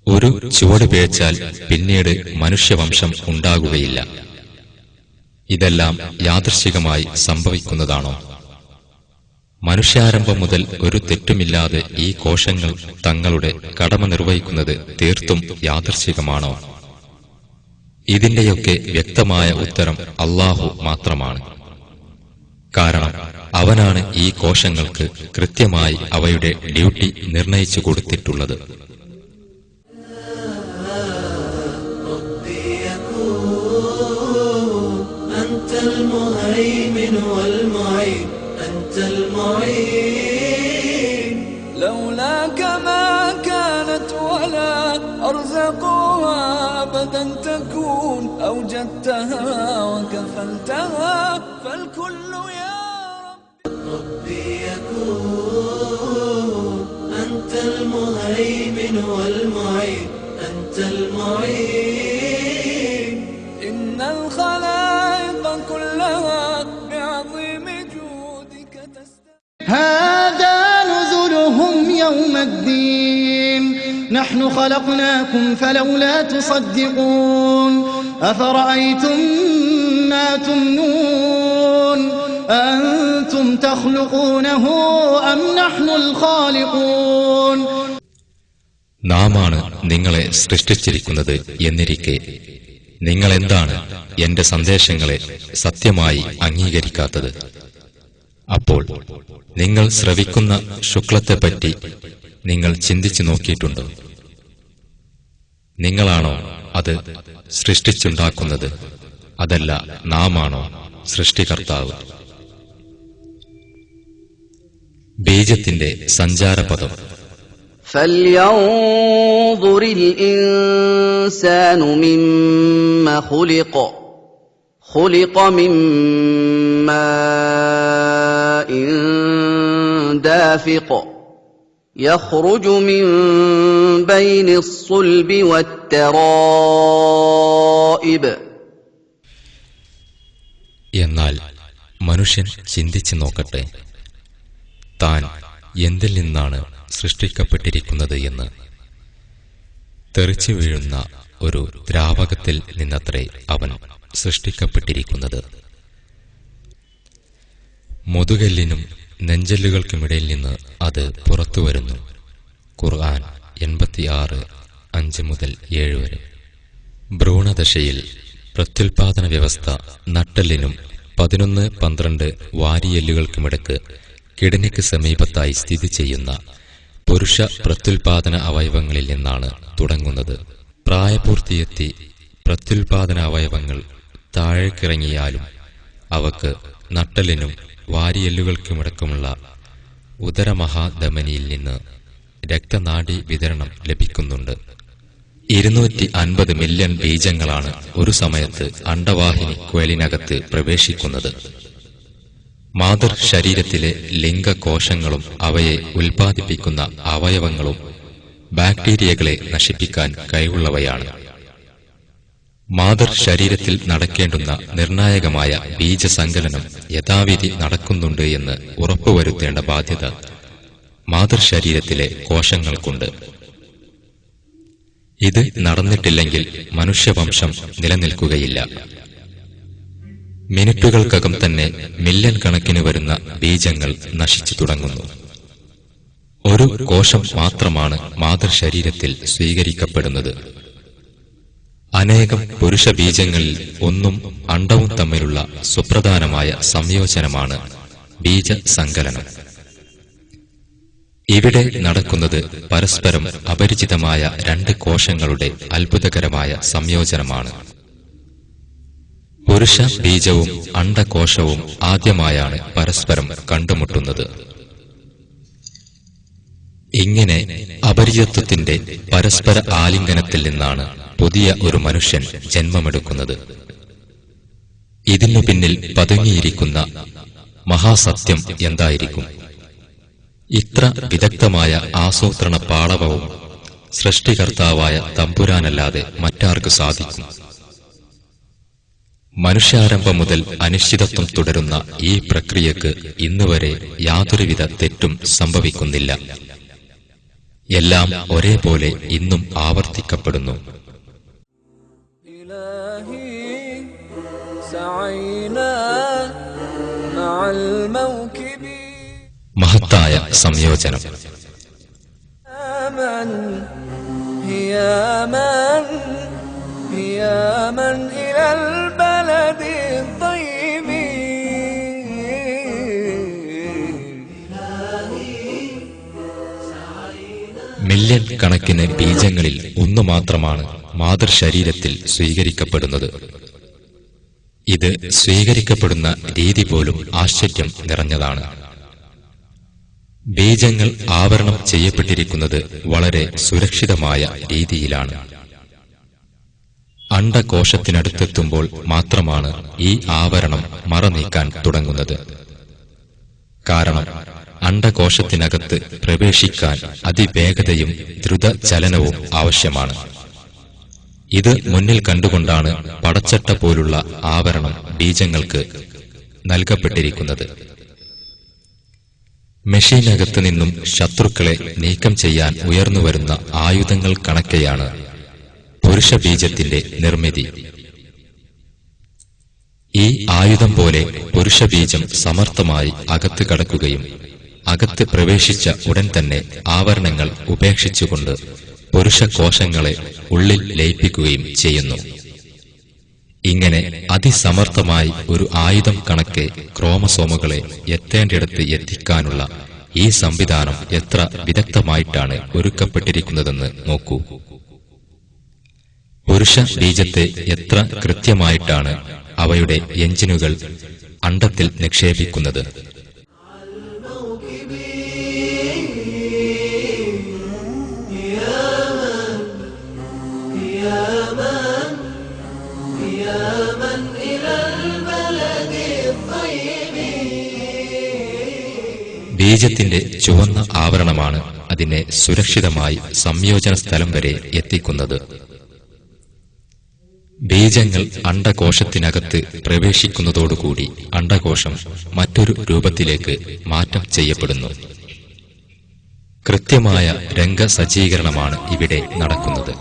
ഒരു ചുവട് പിഴച്ചാൽ പിന്നീട് മനുഷ്യവംശം ഉണ്ടാകുകയില്ല. ഇതെല്ലാം യാദൃശ്ചികമായി സംഭവിക്കുന്നതാണോ? മനുഷ്യാരംഭം മുതൽ ഒരു തെറ്റുമില്ലാതെ ഈ കോശങ്ങൾ തങ്ങളുടെ കടമ നിർവഹിക്കുന്നത് തീർത്തും യാദൃശ്ചികമാണോ? ഇതിന്റെയൊക്കെ വ്യക്തമായ ഉത്തരം അല്ലാഹു മാത്രമാണ്. കാരണം അവനാണ് ഈ കോശങ്ങൾക്ക് കൃത്യമായി അവയുടെ ഡ്യൂട്ടി നിർണയിച്ചു കൊടുത്തിട്ടുള്ളത്. لولاك ما كانت ولا أرزقها أبدا تكون أوجدتها وكفلتها فالكل يا ربي يكون أنت المهيمن والمعين أنت المعين إن الخلائق كلها بعظيم جودك هذا نزلهم يوم الدين نحن خلقناكم فلولا تصدقون أفرأيتم ما تمنون أنتم تخلقونه أم نحن الخالقون നാമാണ് നിങ്ങളെ സൃഷ്ടിച്ചിരിക്കുന്നത് എന്നിരിക്കെ നിങ്ങളെന്താണ് എന്റെ സന്ദേശങ്ങളെ സത്യമായി അംഗീകരിക്കാത്തത്? അപ്പോൾ നിങ്ങൾ ശ്രവിക്കുന്ന ശുക്ലത്തെപ്പറ്റി നിങ്ങൾ ചിന്തിച്ചു നോക്കിയിട്ടുണ്ടോ? നിങ്ങളാണോ അത് സൃഷ്ടിച്ചുണ്ടാക്കുന്നത്? അതല്ല നാമാണോ സൃഷ്ടികർത്താവ്? ബീജത്തിന്റെ സഞ്ചാരപദം. فلينظر الإنسان مما خلق من ماء دافق يخرج من بين الصلب والترائب. എന്നാൽ മനുഷ്യൻ ചിന്തിച്ചു നോക്കട്ടെ, താൻ എന്തിൽ നിന്നാണ് സൃഷ്ടിക്കപ്പെട്ടിരിക്കുന്നത് എന്ന്. തെറിച്ചു വീഴുന്ന ഒരു ദ്രാവകത്തിൽ നിന്നത്രേ അവൻ സൃഷ്ടിക്കപ്പെട്ടിരിക്കുന്നത്. മുതുകല്ലിനും നെഞ്ചല്ലുകൾക്കുമിടയിൽ നിന്ന് അത് പുറത്തുവരുന്നു. ഖുർആൻ 86:5-7. ഭ്രൂണദശയിൽ പ്രത്യുൽപാദന വ്യവസ്ഥ നട്ടെല്ലിനും 11-12 വാരിയെല്ലുകൾക്കുമിടക്ക് കിഡ്നിക്ക് സമീപത്തായി സ്ഥിതി ചെയ്യുന്ന പുരുഷ പ്രത്യുൽപാദന അവയവങ്ങളിൽ നിന്നാണ് തുടങ്ങുന്നത്. പ്രായപൂർത്തിയെത്തി പ്രത്യുൽപാദന അവയവങ്ങൾ താഴേക്കിറങ്ങിയാലും അവക്ക് നട്ടെല്ലിനും വാരിയെല്ലുകൾക്കുമിടക്കുമുള്ള ഉദരമഹാധമനിയിൽ നിന്ന് രക്തനാഡി വിതരണം ലഭിക്കുന്നുണ്ട്. 250 മില്യൺ ബീജങ്ങളാണ് ഒരു സമയത്ത് അണ്ഡവാഹിനി കുഴലിനകത്ത് പ്രവേശിക്കുന്നത്. മാതൃ ശരീരത്തിലെ ലിംഗകോശങ്ങളും അവയെ ഉൽപ്പാദിപ്പിക്കുന്ന അവയവങ്ങളും ബാക്ടീരിയകളെ നശിപ്പിക്കാൻ കഴിവുള്ളവയാണ്. മാതൃ ശരീരത്തിൽ നടക്കേണ്ടുന്ന നിർണായകമായ ബീജസങ്കലനം യഥാവിധി നടക്കുന്നുണ്ട് എന്ന് ഉറപ്പുവരുത്തേണ്ട ബാധ്യത മാതൃശരീരത്തിലെ കോശങ്ങൾക്കുണ്ട്. ഇത് നടന്നിട്ടില്ലെങ്കിൽ മനുഷ്യവംശം നിലനിൽക്കുകയില്ല. മിനിറ്റുകൾക്കകം തന്നെ മില്യൺ കണക്കിന് വരുന്ന ബീജങ്ങൾ നശിച്ചു തുടങ്ങുന്നു. ഒരു കോശം മാത്രമാണ് മാതൃശരീരത്തിൽ സ്വീകരിക്കപ്പെടുന്നത്. അനേകം പുരുഷ ബീജങ്ങളിൽ ഒന്നും അണ്ഡവും തമ്മിലുള്ള സുപ്രധാനമായ സംയോജനമാണ് ബീജസങ്കലനം. ഇവിടെ നടക്കുന്നത് പരസ്പരം അപരിചിതമായ രണ്ട് കോശങ്ങളുടെ അത്ഭുതകരമായ സംയോജനമാണ്. പുരുഷ ബീജവും അണ്ഡകോശവും ആദ്യമായാണ് പരസ്പരം കണ്ടുമുട്ടുന്നത്. ഇങ്ങനെ അപരിചിതത്വത്തിന്റെ പരസ്പര ആലിംഗനത്തിൽ നിന്നാണ് പുതിയ ഒരു മനുഷ്യൻ ജന്മമെടുക്കുന്നത്. ഇതിനു പിന്നിൽ പതുങ്ങിയിരിക്കുന്ന മഹാസത്യം എന്തായിരിക്കും? ഇത്ര വിദഗ്ധമായ ആസൂത്രണ പാടവവും സൃഷ്ടികർത്താവായ തമ്പുരാനല്ലാതെ മറ്റാർക്ക് സാധിക്കും? മനുഷ്യാരംഭം മുതൽ അനിശ്ചിതത്വം തുടരുന്ന ഈ പ്രക്രിയക്ക് ഇന്നുവരെ യാതൊരുവിധ തെറ്റും സംഭവിക്കുന്നില്ല. എല്ലാം ഒരേപോലെ ഇന്നും ആവർത്തിക്കപ്പെടുന്നു. മഹത്തായ സംയോജനം. മില്യൺ കണക്കിന് ബീജങ്ങളിൽ ഒന്നു മാത്രമാണ് മാതൃശരീരത്തിൽ സ്വീകരിക്കപ്പെടുന്നത്. ഇത് സ്വീകരിക്കപ്പെടുന്ന രീതി പോലും ആശ്ചര്യം നിറഞ്ഞതാണ്. ബീജങ്ങൾ ആവരണം ചെയ്യപ്പെട്ടിരിക്കുന്നത് വളരെ സുരക്ഷിതമായ രീതിയിലാണ്. അണ്ഡകോശത്തിനടുത്തെത്തുമ്പോൾ മാത്രമാണ് ഈ ആവരണം മറനീക്കാൻ തുടങ്ങുന്നത്. കാരണം അണ്ഡകോശത്തിനകത്ത് പ്രവേശിക്കാൻ അതിവേഗതയും ദ്രുതചലനവും ആവശ്യമാണ്. ഇത് മുന്നിൽ കണ്ടുകൊണ്ടാണ് പടച്ചട്ട പോലുള്ള ആവരണം ബീജങ്ങൾക്ക് നൽകപ്പെട്ടിരിക്കുന്നത്. മെഷീനകത്ത് നിന്നും ശത്രുക്കളെ നീക്കം ചെയ്യാൻ ഉയർന്നുവരുന്ന ആയുധങ്ങൾ കണക്കെയാണ് പുരുഷബീജത്തിന്റെ നിർമ്മിതി. ഈ ആയുധം പോലെ പുരുഷബീജം സമർത്ഥമായി അകത്ത് കടക്കുകയും അകത്ത് പ്രവേശിച്ച ഉടൻ തന്നെ ആവരണങ്ങൾ ഉപേക്ഷിച്ചുകൊണ്ട് പുരുഷകോശങ്ങളെ ഉള്ളിൽ ലയിപ്പിക്കുകയും ചെയ്യുന്നു. ഇങ്ങനെ അതിസമർത്ഥമായി ഒരു ആയുധം കണക്കെ ക്രോമസോമുകളെ എത്തേണ്ടിടത്ത് എത്തിക്കാനുള്ള ഈ സംവിധാനം എത്ര വിദഗ്ധമായിട്ടാണ് ഒരുക്കപ്പെട്ടിരിക്കുന്നതെന്ന് നോക്കൂ. പുരുഷ ബീജത്തെ എത്ര കൃത്യമായിട്ടാണ് അവയുടെ എഞ്ചിനുകൾ അണ്ഡത്തിൽ നിക്ഷേപിക്കുന്നത്. ബീജത്തിന്റെ ചുവന്ന ആവരണമാണ് അതിനെ സുരക്ഷിതമായി സംയോജന സ്ഥലം വരെ എത്തിക്കുന്നത്. ബീജങ്ങൾ അണ്ഡകോശത്തിനകത്ത് പ്രവേശിക്കുന്നതോടുകൂടി അണ്ഡകോശം മറ്റൊരു രൂപത്തിലേക്ക് മാറ്റം ചെയ്യപ്പെടുന്നു. കൃത്യമായ രംഗസജ്ജീകരണമാണ് ഇവിടെ നടക്കുന്നത്.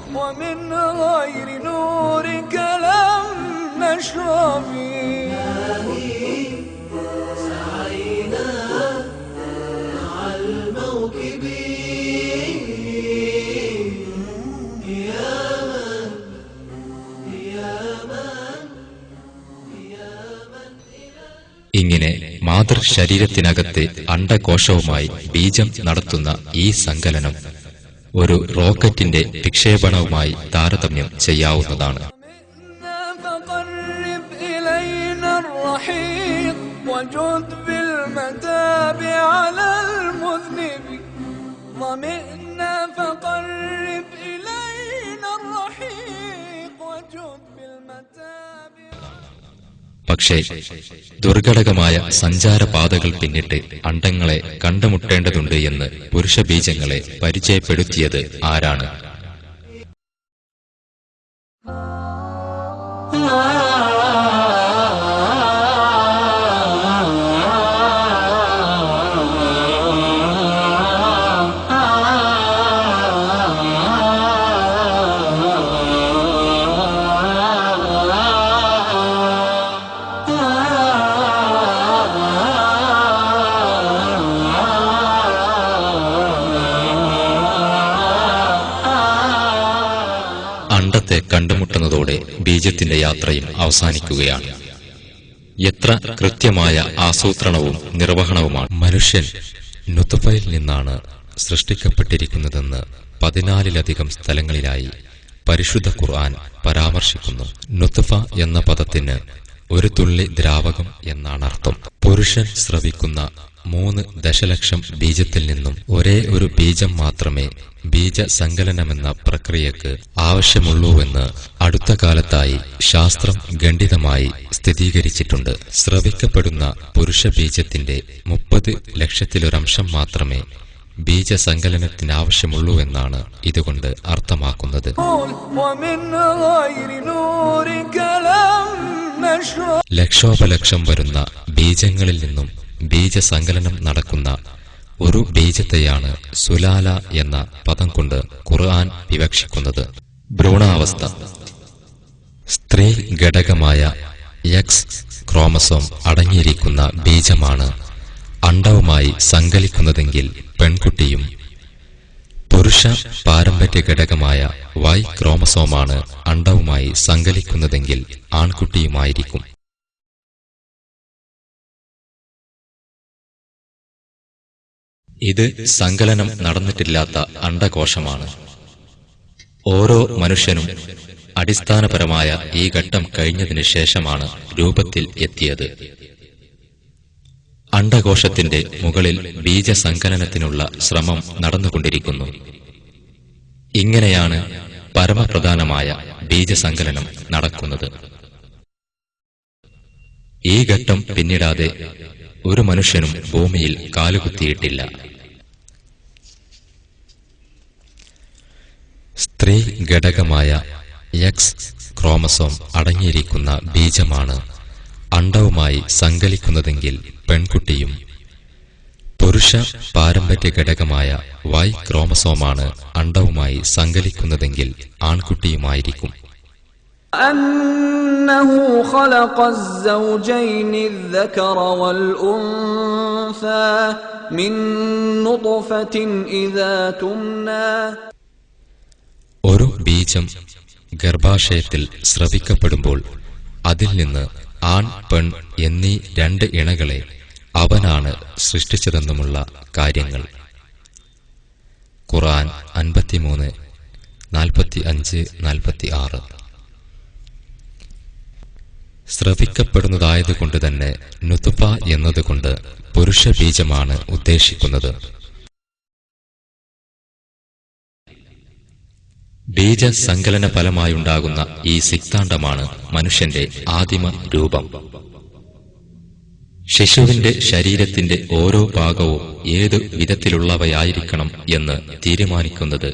ഇങ്ങനെ മാതൃശരീരത്തിനകത്തെ അണ്ഡകോശവുമായി ബീജം നടത്തുന്ന ഈ സങ്കലനം ഒരു റോക്കറ്റിന്റെ വിക്ഷേപണവുമായി താരതമ്യം ചെയ്യാവുന്നതാണ്. പക്ഷേ ദുർഘടകമായ സഞ്ചാരപാതകൾ പിന്നിട്ട് അണ്ഡങ്ങളെ കണ്ടുമുട്ടേണ്ടതുണ്ട് എന്ന് പുരുഷബീജങ്ങളെ പരിചയപ്പെടുത്തിയത് ആരാണ്? അണ്ഡത്തെ കണ്ടുമുട്ടുന്നതോടെ ബീജത്തിന്റെ യാത്രയും അവസാനിക്കുകയാണ്. എത്ര കൃത്യമായ ആസൂത്രണവും നിർവഹണവുമാണ്! മനുഷ്യൻ നുത്ഫയിൽ നിന്നാണ് സൃഷ്ടിക്കപ്പെട്ടിരിക്കുന്നതെന്ന് 14ലധികം സ്ഥലങ്ങളിലായി പരിശുദ്ധ ഖുർആൻ പരാമർശിക്കുന്നു. നുത്ഫ എന്ന പദത്തിന് ഒരു തുള്ളി ദ്രാവകം എന്നാണ് അർത്ഥം. പുരുഷൻ സ്രവിക്കുന്ന 3 ദശലക്ഷം ബീജത്തിൽ നിന്നും ഒരേ ഒരു ബീജം മാത്രമേ ബീജസങ്കലനമെന്ന പ്രക്രിയക്ക് ആവശ്യമുള്ളൂവെന്ന് അടുത്ത കാലത്തായി ശാസ്ത്രം ഖണ്ഡിതമായി സ്ഥിരീകരിച്ചിട്ടുണ്ട്. സ്രവിക്കപ്പെടുന്ന പുരുഷ ബീജത്തിന്റെ 30 ലക്ഷത്തിലൊരംശം മാത്രമേ ബീജസങ്കലനത്തിനാവശ്യമുള്ളൂവെന്നാണ് ഇതുകൊണ്ട് അർത്ഥമാക്കുന്നത്. ലക്ഷോപലക്ഷം വരുന്ന ബീജങ്ങളിൽ നിന്നും ബീജസങ്കലനം നടക്കുന്ന ഒരു ബീജത്തെയാണ് സുലാല എന്ന പദം കൊണ്ട് ഖുർആൻ വിവക്ഷിക്കുന്നത്. ഭ്രൂണാവസ്ഥ. സ്ത്രീ ഘടകമായ എക്സ് ക്രോമസോം അടങ്ങിയിരിക്കുന്ന ബീജമാണ് അണ്ഡവുമായി സങ്കലിക്കുന്നതെങ്കിൽ പെൺകുട്ടിയും, പുരുഷ പാരമ്പര്യ ഘടകമായ വൈ ക്രോമസോമാണ് അണ്ഡവുമായി സങ്കലിക്കുന്നതെങ്കിൽ ആൺകുട്ടിയുമായിരിക്കും. ഇത് സങ്കലനം നടന്നിട്ടില്ലാത്ത അണ്ഡകോശമാണ്. ഓരോ മനുഷ്യനും അടിസ്ഥാനപരമായ ഈ ഘട്ടം കഴിഞ്ഞതിനു ശേഷമാണ് രൂപത്തിൽ എത്തിയത്. അണ്ഡകോശത്തിന്റെ മുകളിൽ ബീജസങ്കലനത്തിനുള്ള ശ്രമം നടന്നുകൊണ്ടിരിക്കുന്നു. ഇങ്ങനെയാണ് പരമപ്രധാനമായ ബീജസങ്കലനം നടക്കുന്നത്. ഈ ഘട്ടം പിന്നിടാതെ ഒരു മനുഷ്യനും ഭൂമിയിൽ കാലുകുത്തിയിട്ടില്ല. സ്ത്രീ ഘടകമായ എക്സ് ക്രോമസോം അടങ്ങിയിരിക്കുന്ന ബീജമാണ് അണ്ഡവുമായി സങ്കലിക്കുന്നതെങ്കിൽ പെൺകുട്ടിയും, പുരുഷ പാരമ്പര്യ ഘടകമായ വൈ ക്രോമസോമാണ് അണ്ഡവുമായി സങ്കലിക്കുന്നതെങ്കിൽ ആൺകുട്ടിയുമായിരിക്കും. أنه خلق الزوجين الذكر والأنثى من نطفة إذا تمنى. ഒരു ബീജം ഗർഭാശയത്തിൽ സ്രവിക്കപ്പെടുമ്പോൾ അതിൽ നിന്ന് ആൺ പെൺ എന്നീ രണ്ട് ഇണകളെ അവനാണ് സൃഷ്ടിച്ചതെന്നുമുള്ള കാര്യങ്ങൾ ഖുർആൻ 53:45-46. സ്രവിക്കപ്പെടുന്നതായതുകൊണ്ട് തന്നെ നുത്ഫ എന്നതുകൊണ്ട് പുരുഷ ബീജമാണ് ഉദ്ദേശിക്കുന്നത്. ബീജസങ്കലന ഫലമായുണ്ടാകുന്ന ഈ സിക്താണ്ഡമാണ് മനുഷ്യന്റെ ആദിമ രൂപം. ശിശുവിന്റെ ശരീരത്തിന്റെ ഓരോ ഭാഗവും ഏതു വിധത്തിലുള്ളവയായിരിക്കണം എന്ന് തീരുമാനിക്കുന്നത്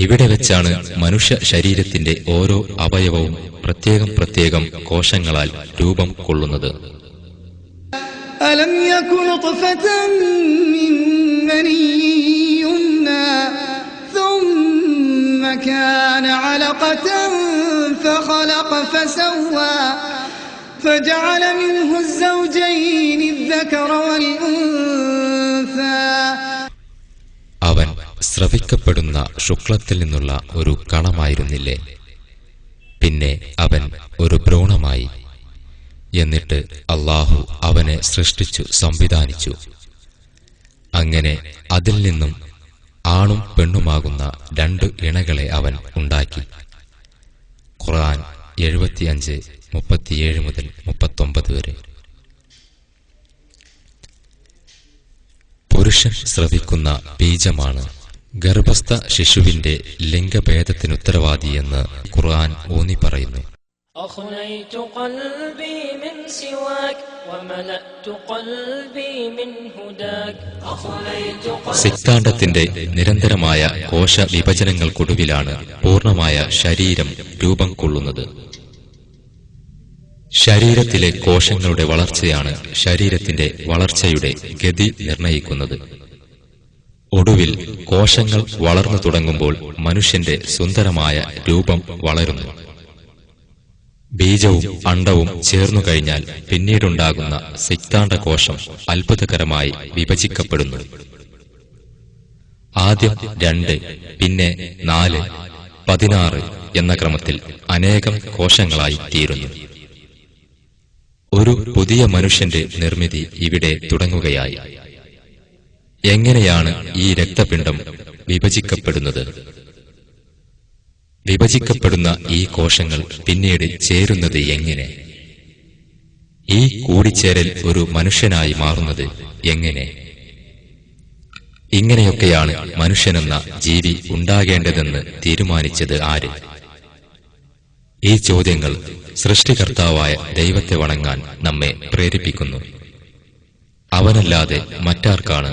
ഇവിടെ വെച്ചാണ് മനുഷ്യ ശരീരത്തിന്റെ ഓരോ അവയവവും പ്രത്യേകം പ്രത്യേകം കോശങ്ങളാൽ രൂപം കൊള്ളുന്നത്. ألم يكن نطفة من مني يمنى ثم كان علقة فخلق فسوى فجعل منه الزوجين الذكر والأنثى. അവൻ സ്രവിക്കപ്പെടുന്ന ശുക്ലത്തിൽ നിന്നുള്ള ഒരു കണമായിരുന്നില്ലേ? പിന്നെ അവൻ ഒരു ഭ്രൂണമായി. എന്നിട്ട് അല്ലാഹു അവനെ സൃഷ്ടിച്ചു സംവിധാനിച്ചു. അങ്ങനെ അതിൽ നിന്നും ആണും പെണ്ണുമാകുന്ന രണ്ടു ഇണകളെ അവൻ ഉണ്ടാക്കി. ഖുർആൻ 75:37-39 പുരുഷൻ സ്രവിക്കുന്ന ബീജമാണ് ഗർഭസ്ഥ ശിശുവിന്റെ ലിംഗഭേദത്തിനുത്തരവാദിയെന്ന് ഖുർആൻ ഊന്നി പറയുന്നു. أخنيت قلبي من سواك وملأت قلبي من هداك أخنيت قلبي. സിക്താണ്ഡത്തിന്റെ നിരന്തരമായ കോശ വിഭജനങ്ങൾക്കൊടുവിലാണ് പൂർണ്ണമായ ശരീരം രൂപം കൊള്ളുന്നത്. ശരീരത്തിലെ കോശങ്ങളുടെ വളർച്ചയാണ് ശരീരത്തിന്റെ വളർച്ചയുടെ ഗതി നിർണയിക്കുന്നത്. ഒടുവിൽ കോശങ്ങൾ വളർന്നു തുടങ്ങുമ്പോൾ മനുഷ്യന്റെ സുന്ദരമായ രൂപം വളരുന്നു. ബീജവും അണ്ഡവും ചേർന്നു കഴിഞ്ഞാൽ പിന്നീടുണ്ടാകുന്ന സിക്താണ്ഡകോശം അത്ഭുതകരമായി വിഭജിക്കപ്പെടുന്നു. ആദ്യം 2, പിന്നെ 4, 16 എന്ന ക്രമത്തിൽ അനേകം കോശങ്ങളായി തീരുന്നു. ഒരു പുതിയ മനുഷ്യന്റെ നിർമ്മിതി ഇവിടെ തുടങ്ങുകയായി. എങ്ങനെയാണ് ഈ രക്തപിണ്ഡം വിഭജിക്കപ്പെടുന്നത്? വിഭജിക്കപ്പെടുന്ന ഈ കോശങ്ങൾ പിന്നീട് ചേരുന്നത് എങ്ങനെ? ഈ കൂടിച്ചേരൽ ഒരു മനുഷ്യനായി മാറുന്നത് എങ്ങനെ? ഇങ്ങനെയൊക്കെയാണ് മനുഷ്യനെന്ന ജീവി ഉണ്ടാകേണ്ടതെന്ന് തീരുമാനിച്ചത് ആര്? ഈ ചോദ്യങ്ങൾ സൃഷ്ടികർത്താവായ ദൈവത്തെ വണങ്ങാൻ നമ്മെ പ്രേരിപ്പിക്കുന്നു. അവനല്ലാതെ മറ്റാർക്കാണ്